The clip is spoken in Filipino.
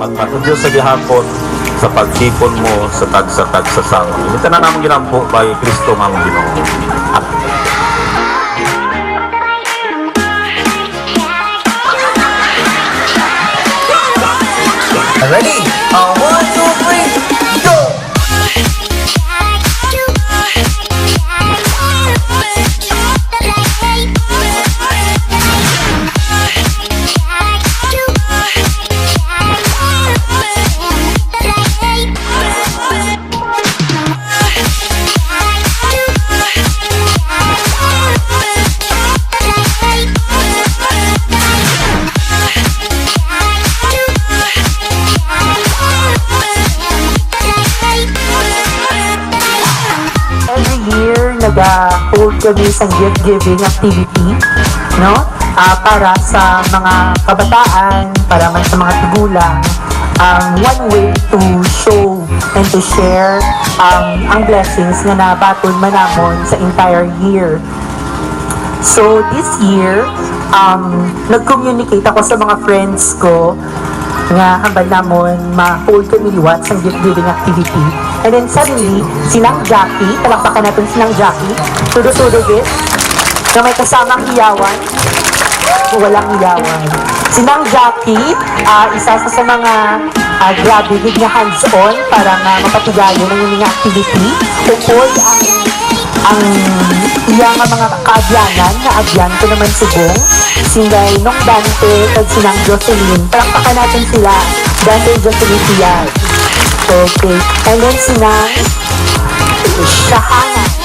salamat man. O Diyos sa gihapon sa pagtipon mo sa tagsa-tagsa sa amin. Ito na namin ginampo by Kristo mamang Ginoo. Amen. Ready? 1, 2, 3, go! Nag-hold kami sa gift-giving activity, no? Para sa mga kabataan, para man sa mga tigulang, one way to show and to share ang blessings na nabaton manamon sa entire year. So this year, nag-communicate ako sa mga friends ko nga hambal namon ma-hold kami liwat sa gift-giving activity. And then suddenly, sinang Jackie, palakpakan natin sinang Jackie, tudo-tudo gift, na may kasamang hiyawan, o walang hiyawan. Sinang Jackie, isa sa mga grabe, big na hands-on para nga mapatigayo ng yung mga activity. Tungkol ang iyang mga kaabyanan, na abyan ko naman subong, singay Nong Dante, at sinang Jocelyn. Palakpakan natin sila, Dante Jocelyn Diaz. Okay. And then sinang Shahana.